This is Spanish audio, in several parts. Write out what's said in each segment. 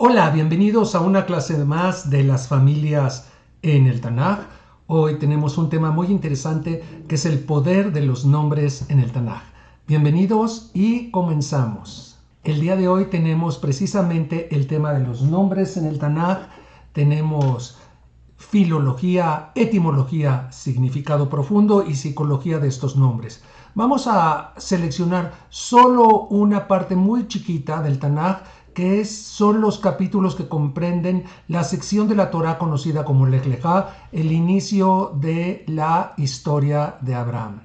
Hola, bienvenidos a una clase más de las familias en el Tanaj. Hoy tenemos un tema muy interesante que es el poder de los nombres en el Tanaj. Bienvenidos y comenzamos. El día de hoy tenemos precisamente el tema de los nombres en el Tanaj. Tenemos filología, etimología, significado profundo y psicología de estos nombres. Vamos a seleccionar solo una parte muy chiquita del Tanaj, que son los capítulos que comprenden la sección de la Torá conocida como Lej Lejá, el inicio de la historia de Abraham.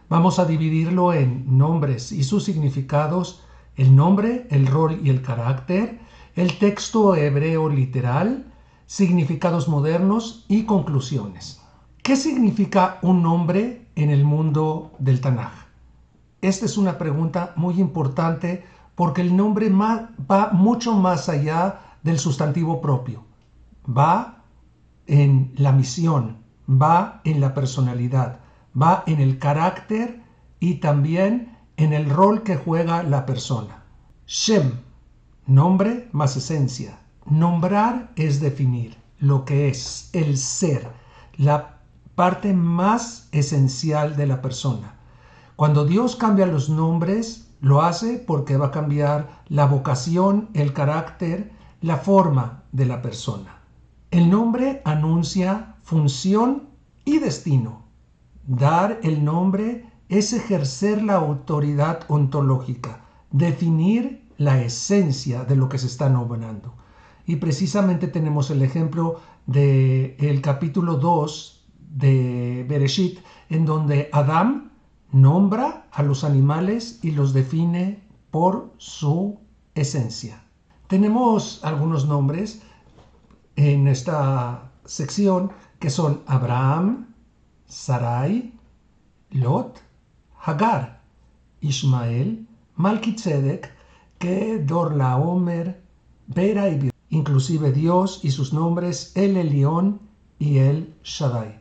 Vamos a dividirlo en nombres y sus significados, el nombre, el rol y el carácter, el texto hebreo literal, significados modernos y conclusiones. ¿Qué significa un nombre en el mundo del Tanaj? Esta es una pregunta muy importante porque el nombre va mucho más allá del sustantivo propio. Va en la misión, va en la personalidad, va en el carácter y también en el rol que juega la persona. Shem, nombre más esencia. Nombrar es definir lo que es, el ser, la parte más esencial de la persona. Cuando Dios cambia los nombres, lo hace porque va a cambiar la vocación, el carácter, la forma de la persona. El nombre anuncia función y destino. Dar el nombre es ejercer la autoridad ontológica, definir la esencia de lo que se está nombrando. Y precisamente tenemos el ejemplo del capítulo 2 de Bereshit, en donde Adán nombra a los animales y los define por su esencia. Tenemos algunos nombres en esta sección que son Abraham, Sarai, Lot, Hagar, Ismael, Malquitzedek, Kedorlaomer, Bera y Bira. Inclusive Dios y sus nombres El Elión y El Shaddai.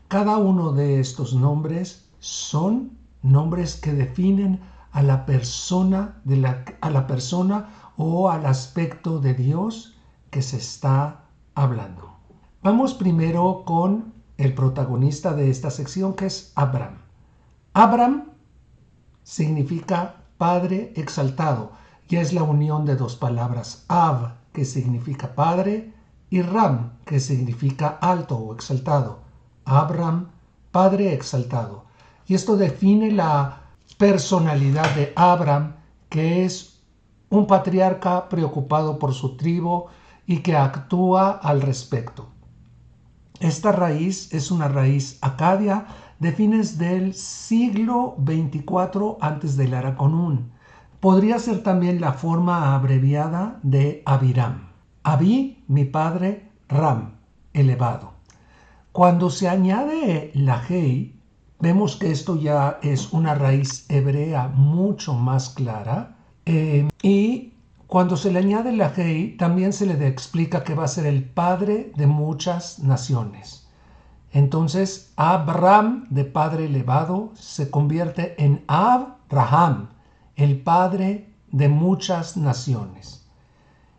Cada uno de estos nombres son nombres que definen a la persona, o al aspecto de Dios que se está hablando. Vamos primero con el protagonista de esta sección, que es Abram. Abram significa Padre exaltado y es la unión de dos palabras, Av, que significa Padre, y Ram, que significa alto o exaltado. Abram, Padre exaltado. Y esto define la personalidad de Abram, que es un patriarca preocupado por su tribu y que actúa al respecto. Esta raíz es una raíz acadia de fines del siglo 24 antes de la era común. Podría ser también la forma abreviada de Abiram. Abi, mi padre, Ram, elevado. Cuando se añade la hei, vemos que esto ya es una raíz hebrea mucho más clara. Y cuando se le añade la hei, también se le explica que va a ser el padre de muchas naciones. Entonces, Abraham, de padre elevado, se convierte en Abraham, el padre de muchas naciones.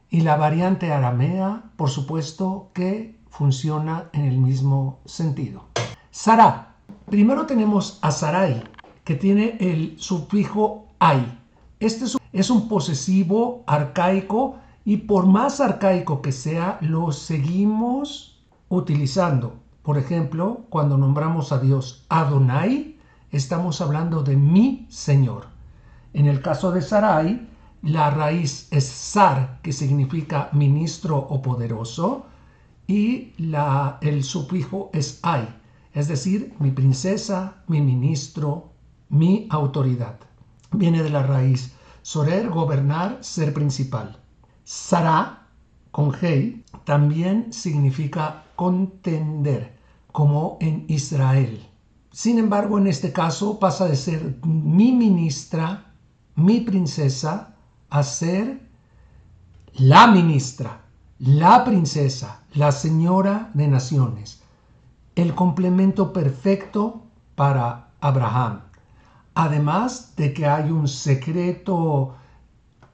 Y la variante aramea, por supuesto, que funciona en el mismo sentido. Sará. Primero tenemos a Sarai, que tiene el sufijo ay. Este es un posesivo arcaico y por más arcaico que sea, lo seguimos utilizando. Por ejemplo, cuando nombramos a Dios Adonai, estamos hablando de mi Señor. En el caso de Sarai, la raíz es Sar, que significa ministro o poderoso, y el sufijo es ay, es decir, mi princesa, mi ministro, mi autoridad. Viene de la raíz sorer, gobernar, ser principal. Sará, con hei, también significa contender, como en Israel. Sin embargo, en este caso pasa de ser mi ministra, mi princesa, a ser la ministra, la princesa, la señora de naciones. El complemento perfecto para Abraham. Además de que hay un secreto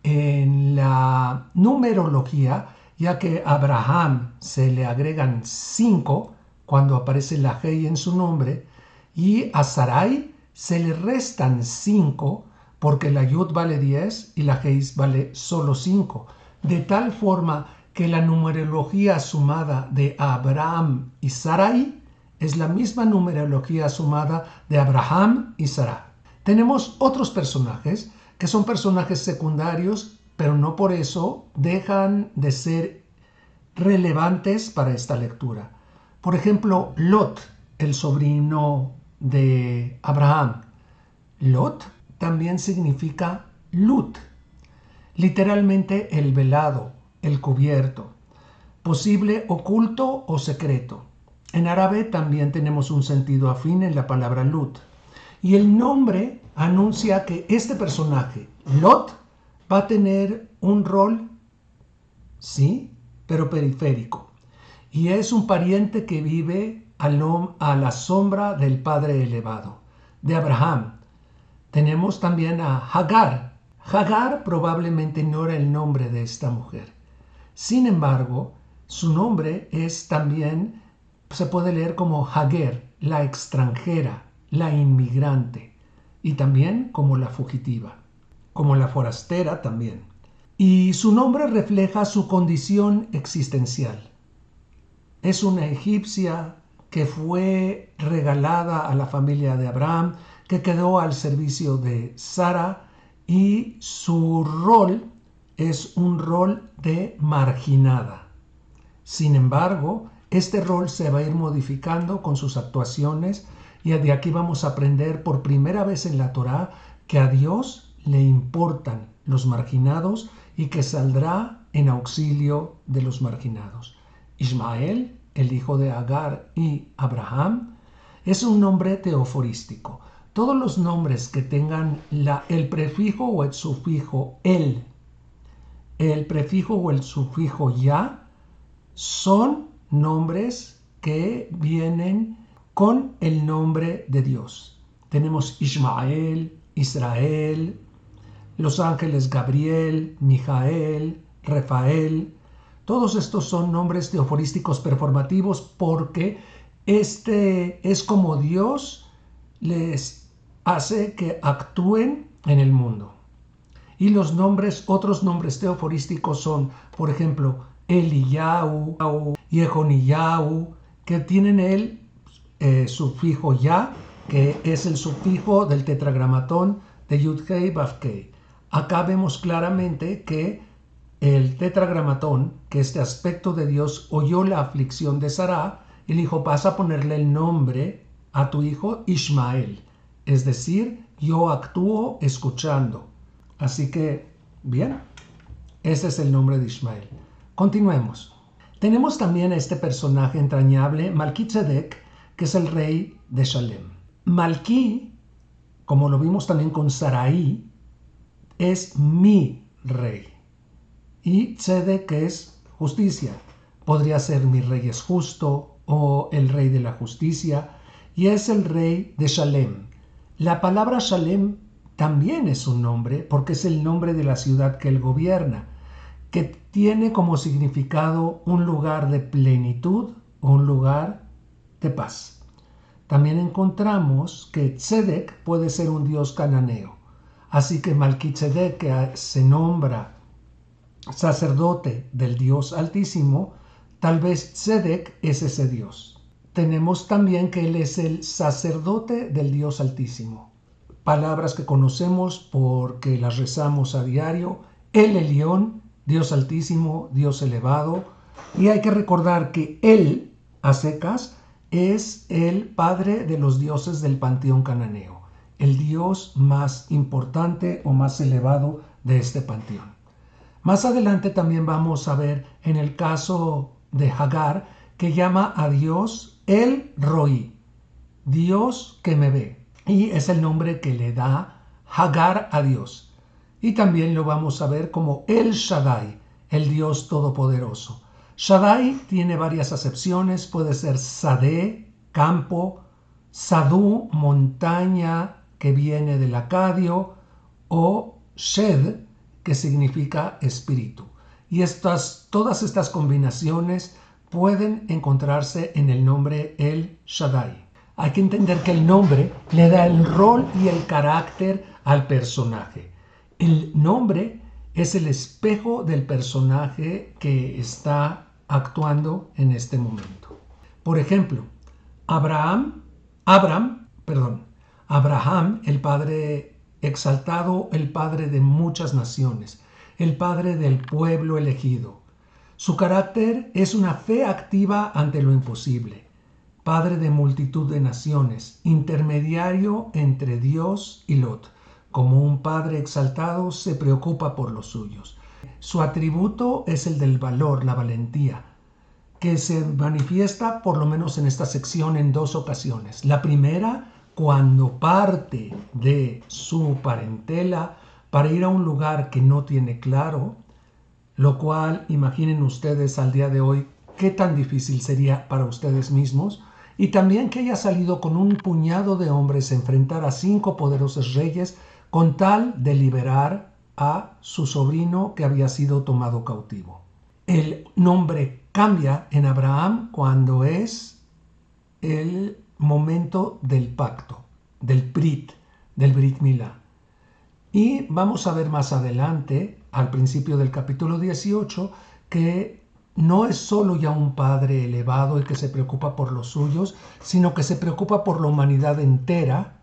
en la numerología, ya que a Abraham se le agregan 5 cuando aparece la Hei en su nombre, y a Sarai se le restan 5 porque la Yud vale 10 y la Hei vale solo 5. De tal forma que la numerología sumada de Abraham y Sarai es la misma numerología sumada de Abraham y Sarah. Tenemos otros personajes que son personajes secundarios, pero no por eso dejan de ser relevantes para esta lectura. Por ejemplo, Lot, el sobrino de Abraham. Lot también significa Lut, literalmente el velado, el cubierto, posible oculto o secreto. En árabe también tenemos un sentido afín en la palabra Lut. Y el nombre anuncia que este personaje, Lot, va a tener un rol, sí, pero periférico. Y es un pariente que vive a la sombra del Padre elevado, de Abraham. Tenemos también a Hagar. Hagar probablemente no era el nombre de esta mujer. Sin embargo, su nombre es también, se puede leer como Hager, la extranjera, la inmigrante, y también como la fugitiva, como la forastera también. Y su nombre refleja su condición existencial. Es una egipcia que fue regalada a la familia de Abraham, que quedó al servicio de Sara, y su rol es un rol de marginada. Sin embargo, este rol se va a ir modificando con sus actuaciones, y de aquí vamos a aprender por primera vez en la Torá que a Dios le importan los marginados y que saldrá en auxilio de los marginados. Ismael, el hijo de Agar y Abraham, es un nombre teoforístico. Todos los nombres que tengan el prefijo o el sufijo el prefijo o el sufijo ya, son nombres que vienen con el nombre de Dios. Tenemos Ismael, Israel, los ángeles Gabriel, Mijael, Rafael. Todos estos son nombres teoforísticos performativos porque este es como Dios les hace que actúen en el mundo. Y los nombres, otros nombres teoforísticos son, por ejemplo, Eliyahu, Jehoniyahu, que tienen el sufijo ya, que es el sufijo del tetragramatón de Yud-Hei Vav-Kei. Acá vemos claramente que el tetragramatón, que este aspecto de Dios oyó la aflicción de Sará, y le dijo, vas a ponerle el nombre a tu hijo Ismael. Es decir, yo actúo escuchando. Así que, bien, ese es el nombre de Ismael. Continuemos. Tenemos también a este personaje entrañable, Malquisedec, que es el rey de Shalem. Malquí, como lo vimos también con Sarai, es mi rey. Y Tzedek es justicia. Podría ser mi rey es justo o el rey de la justicia. Y es el rey de Shalem. La palabra Shalem también es un nombre porque es el nombre de la ciudad que él gobierna, que tiene como significado un lugar de plenitud o un lugar de paz. También encontramos que Tzedek puede ser un dios cananeo. Así que Malquisedec, que se nombra sacerdote del Dios Altísimo, tal vez Tzedek es ese Dios. Tenemos también que él es el sacerdote del Dios Altísimo. Palabras que conocemos porque las rezamos a diario. El Elión, Dios Altísimo, Dios elevado. Y hay que recordar que él, a secas, es el padre de los dioses del panteón cananeo, el dios más importante o más elevado de este panteón. Más adelante también vamos a ver en el caso de Hagar que llama a Dios El Roí, Dios que me ve, y es el nombre que le da Hagar a Dios. Y también lo vamos a ver como El Shaddai, el Dios todopoderoso. Shaddai tiene varias acepciones, puede ser Sadeh, campo, Sadú, montaña, que viene del acadio, o Shed, que significa espíritu. Y todas estas combinaciones pueden encontrarse en el nombre El Shaddai. Hay que entender que el nombre le da el rol y el carácter al personaje. El nombre es el espejo del personaje que está actuando en este momento. Por ejemplo, Abraham, el padre exaltado, el padre de muchas naciones, el padre del pueblo elegido. Su carácter es una fe activa ante lo imposible, padre de multitud de naciones, intermediario entre Dios y Lot. Como un padre exaltado se preocupa por los suyos. Su atributo es el del valor, la valentía, que se manifiesta por lo menos en esta sección en dos ocasiones. La primera, cuando parte de su parentela para ir a un lugar que no tiene claro, lo cual imaginen ustedes al día de hoy qué tan difícil sería para ustedes mismos, y también que haya salido con un puñado de hombres a enfrentar a 5 poderosos reyes con tal de liberar a su sobrino que había sido tomado cautivo. El nombre cambia en Abraham cuando es el momento del pacto, del Brit Milá. Y vamos a ver más adelante, al principio del capítulo 18, que no es solo ya un padre elevado y que se preocupa por los suyos, sino que se preocupa por la humanidad entera,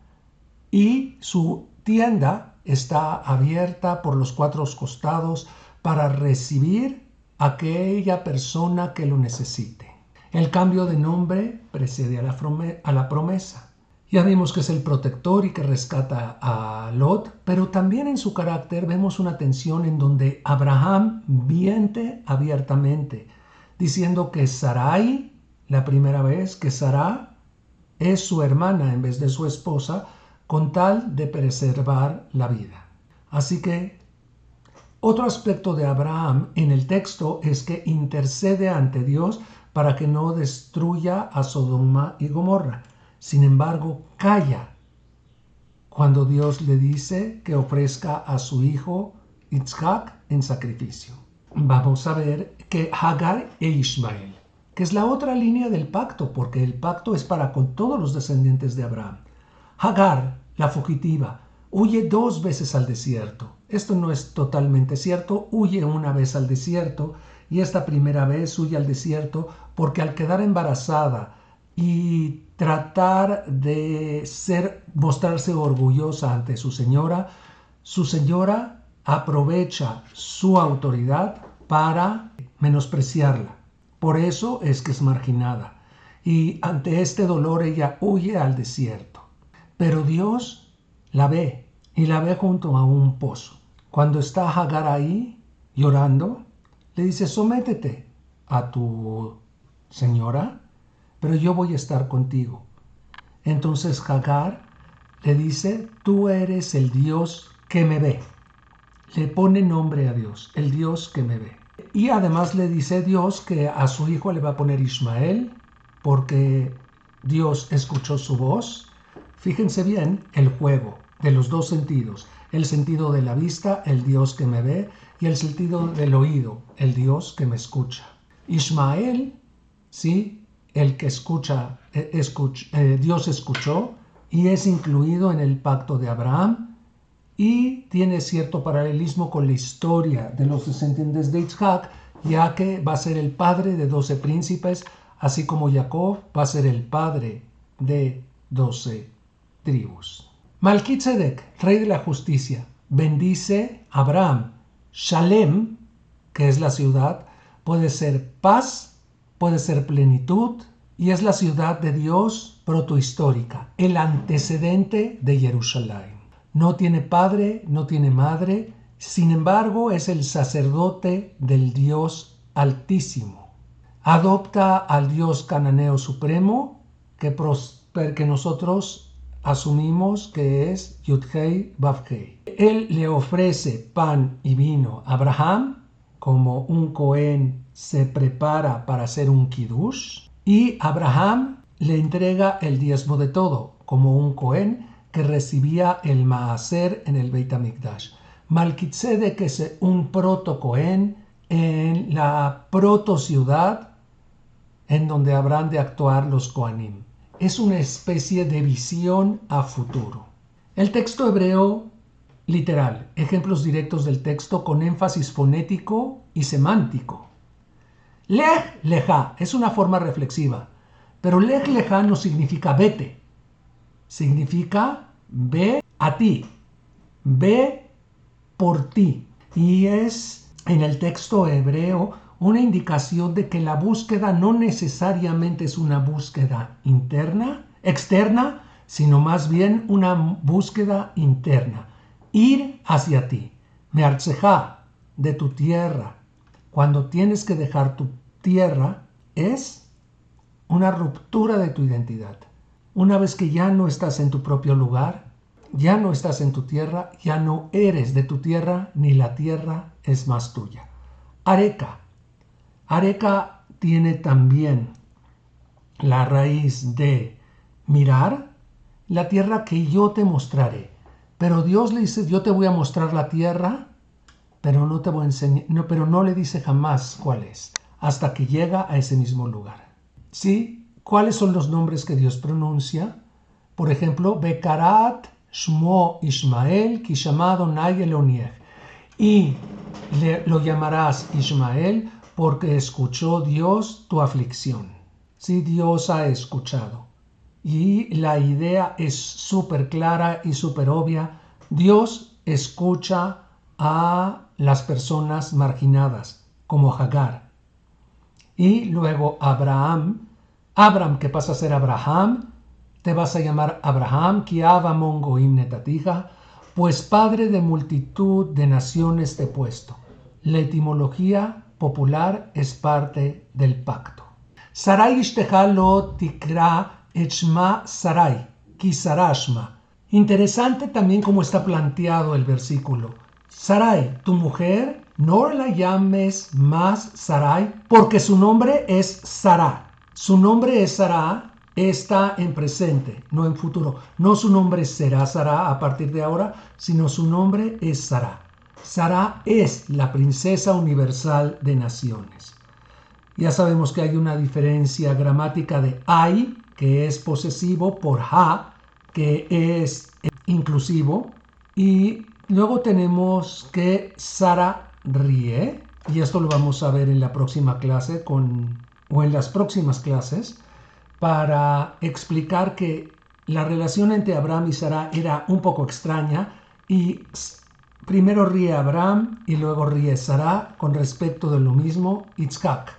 y su tienda está abierta por los 4 costados para recibir a aquella persona que lo necesite. El cambio de nombre precede a la promesa. Ya vimos que es el protector y que rescata a Lot, pero también en su carácter vemos una tensión en donde Abraham miente abiertamente, diciendo que Sarai, la primera vez, que Sará es su hermana en vez de su esposa, con tal de preservar la vida. Así que otro aspecto de Abraham en el texto es que intercede ante Dios para que no destruya a Sodoma y Gomorra. Sin embargo, calla cuando Dios le dice que ofrezca a su hijo Isaac en sacrificio. Vamos a ver que Hagar e Ismael, que es la otra línea del pacto, porque el pacto es para con todos los descendientes de Abraham. Hagar, la fugitiva, huye 2 veces al desierto. Esto no es totalmente cierto, huye una vez al desierto, y esta primera vez huye al desierto porque al quedar embarazada y tratar de mostrarse orgullosa ante su señora aprovecha su autoridad para menospreciarla. Por eso es que es marginada. Y ante este dolor ella huye al desierto. Pero Dios la ve y la ve junto a un pozo. Cuando está Hagar ahí llorando, le dice: sométete a tu señora, pero yo voy a estar contigo. Entonces Hagar le dice: tú eres el Dios que me ve. Le pone nombre a Dios, el Dios que me ve. Y además le dice Dios que a su hijo le va a poner Ismael, porque Dios escuchó su voz. Fíjense bien el juego de los 2 sentidos. El sentido de la vista, el Dios que me ve, y el sentido del oído, el Dios que me escucha. Ismael, sí, el que escucha, Dios escuchó y es incluido en el pacto de Abraham, y tiene cierto paralelismo con la historia de los descendientes de Isaac, ya que va a ser el padre de 12 príncipes, así como Jacob va a ser el padre de 12 tribus. Malquisedec, rey de la justicia, bendice a Abraham. Shalem, que es la ciudad, puede ser paz, puede ser plenitud, y es la ciudad de Dios protohistórica, el antecedente de Jerusalén. No tiene padre, no tiene madre, sin embargo es el sacerdote del Dios Altísimo. Adopta al Dios cananeo supremo, que nosotros asumimos que es Yud-Hei Vav-Hei. Él le ofrece pan y vino a Abraham, como un Cohen se prepara para hacer un Kiddush, y Abraham le entrega el diezmo de todo, como un Cohen que recibía el Maaser en el Beit HaMikdash. Malquisedec es un proto-Cohen en la proto-ciudad en donde habrán de actuar los Kohanim. Es una especie de visión a futuro. El texto hebreo literal, ejemplos directos del texto con énfasis fonético y semántico. Lej leja es una forma reflexiva, pero lej leja no significa vete, significa ve a ti, ve por ti. Y es en el texto hebreo una indicación de que la búsqueda no necesariamente es una búsqueda externa, sino más bien una búsqueda interna. Ir hacia ti, me'artzeja, de tu tierra. Cuando tienes que dejar tu tierra, es una ruptura de tu identidad. Una vez que ya no estás en tu propio lugar, ya no estás en tu tierra, ya no eres de tu tierra, ni la tierra es más tuya. Areka. Areka tiene también la raíz de mirar la tierra que yo te mostraré. Pero Dios le dice, yo te voy a mostrar la tierra, pero no te voy a enseñar, pero no le dice jamás cuál es, hasta que llega a ese mismo lugar. ¿Sí? ¿Cuáles son los nombres que Dios pronuncia? Por ejemplo, Bekarat Shmo Ishmael, ki llamado Nayeloniech. Y lo llamarás Ismael porque escuchó Dios tu aflicción. Sí, Dios ha escuchado. Y la idea es súper clara y súper obvia. Dios escucha a las personas marginadas, como Hagar. Y luego Abraham, que pasa a ser Abraham, te vas a llamar Abraham, ki ava mongoim netatija, pues padre de multitud de naciones te he puesto. La etimología popular es parte del pacto. Sarai ishteja lo tikra echma Sarai, ki sarashma. Interesante también cómo está planteado el versículo. Sarai, tu mujer, no la llames más Sarai porque su nombre es Sará. Su nombre es Sará, está en presente, no en futuro. No su nombre será Sará a partir de ahora, sino su nombre es Sará. Sará es la princesa universal de naciones. Ya sabemos que hay una diferencia gramática de ay, que es posesivo, por ha, que es inclusivo. Y luego tenemos que Sara ríe, y esto lo vamos a ver en la próxima clase o en las próximas clases, para explicar que la relación entre Abraham y Sara era un poco extraña y primero ríe Abraham y luego ríe Sara con respecto de lo mismo, Itzhak.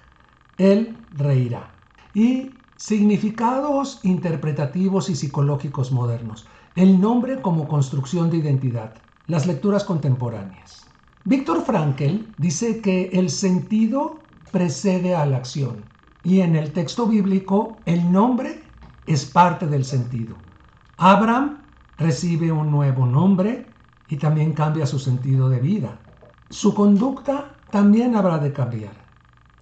Él reirá. Y significados interpretativos y psicológicos modernos. El nombre como construcción de identidad. Las lecturas contemporáneas. Viktor Frankl dice que el sentido precede a la acción. Y en el texto bíblico, el nombre es parte del sentido. Abraham recibe un nuevo nombre y también cambia su sentido de vida. Su conducta también habrá de cambiar.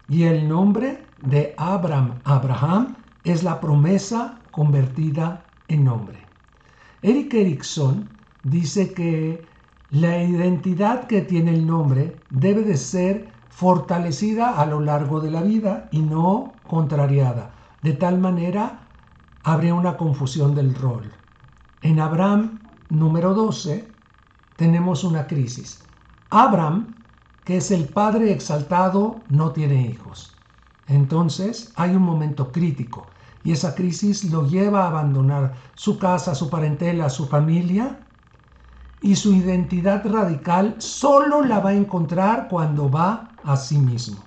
Y el nombre de Abraham, es la promesa convertida en nombre. Erik Erikson dice que la identidad que tiene el nombre debe de ser fortalecida a lo largo de la vida y no contrariada. De tal manera habría una confusión del rol. En Abraham número 12 tenemos una crisis. Abraham, que es el padre exaltado, no tiene hijos. Entonces hay un momento crítico y esa crisis lo lleva a abandonar su casa, su parentela, su familia, y su identidad radical solo la va a encontrar cuando va a sí mismo.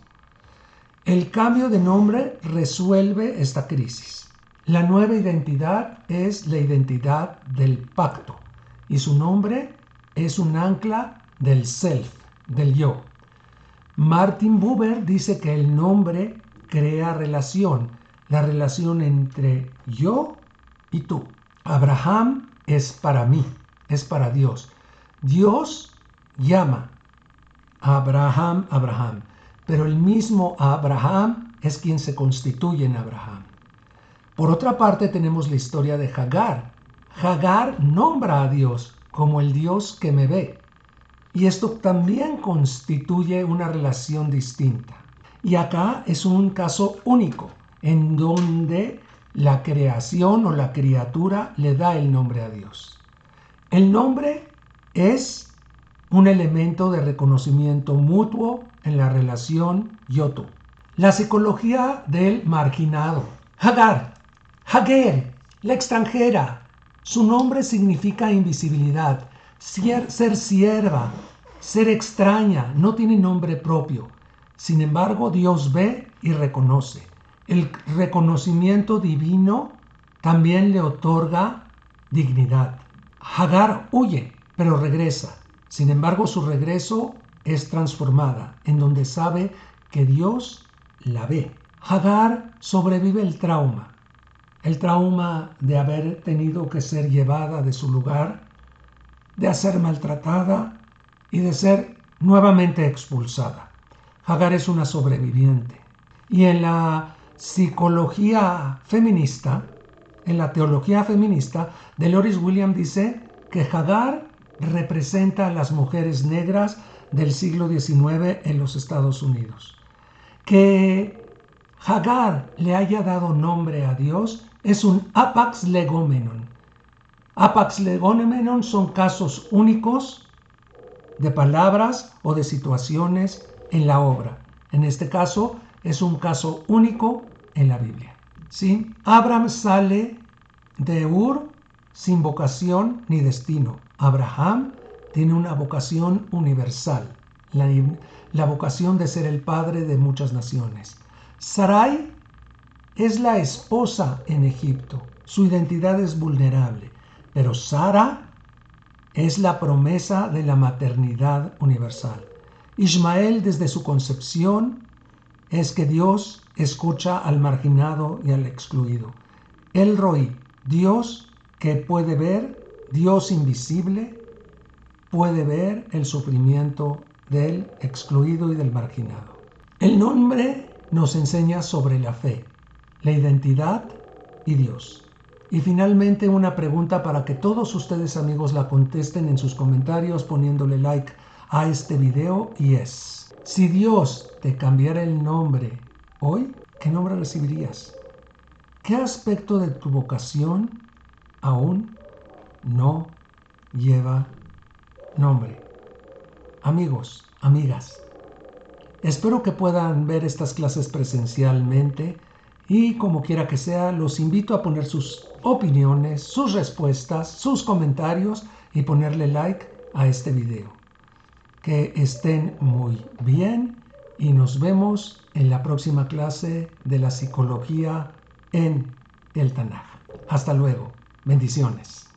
El cambio de nombre resuelve esta crisis. La nueva identidad es la identidad del pacto y su nombre es un ancla del self, del yo. Martin Buber dice que el nombre crea relación, la relación entre yo y tú. Abraham es para mí, es para Dios. Dios llama a Abraham, Abraham, pero el mismo Abraham es quien se constituye en Abraham. Por otra parte tenemos la historia de Hagar. Hagar nombra a Dios como el Dios que me ve. Y esto también constituye una relación distinta. Y acá es un caso único, en donde la creación o la criatura le da el nombre a Dios. El nombre es un elemento de reconocimiento mutuo en la relación yo-tú. La psicología del marginado. Hagar, la extranjera. Su nombre significa invisibilidad, ser sierva, ser extraña, no tiene nombre propio. Sin embargo, Dios ve y reconoce. El reconocimiento divino también le otorga dignidad. Hagar huye, pero regresa. Sin embargo, su regreso es transformada, en donde sabe que Dios la ve. Hagar sobrevive el trauma de haber tenido que ser llevada de su lugar, de ser maltratada y de ser nuevamente expulsada. Hagar es una sobreviviente. Y en la psicología feminista, en la teología feminista, Dolores Williams dice que Hagar representa a las mujeres negras del siglo XIX en los Estados Unidos. Que Hagar le haya dado nombre a Dios es un apax legomenon. Apax legomenon son casos únicos de palabras o de situaciones en la obra. En este caso es un caso único en la Biblia. ¿Sí? Abraham sale de Ur sin vocación ni destino. Abraham tiene una vocación universal, la vocación de ser el padre de muchas naciones. Sarai es la esposa en Egipto. Su identidad es vulnerable, pero Sara es la promesa de la maternidad universal. Ismael, desde su concepción, es que Dios escucha al marginado y al excluido. El Roi, Dios que puede ver, Dios invisible, puede ver el sufrimiento del excluido y del marginado. El nombre nos enseña sobre la fe, la identidad y Dios. Y finalmente una pregunta para que todos ustedes amigos la contesten en sus comentarios poniéndole like a este video y es: si Dios te cambiara el nombre hoy, ¿qué nombre recibirías? ¿Qué aspecto de tu vocación aún no lleva nombre? Amigos, amigas, espero que puedan ver estas clases presencialmente y como quiera que sea, los invito a poner sus opiniones, sus respuestas, sus comentarios y ponerle like a este video. Que estén muy bien y nos vemos en la próxima clase de la psicología en el Tanaj. Hasta luego. Bendiciones.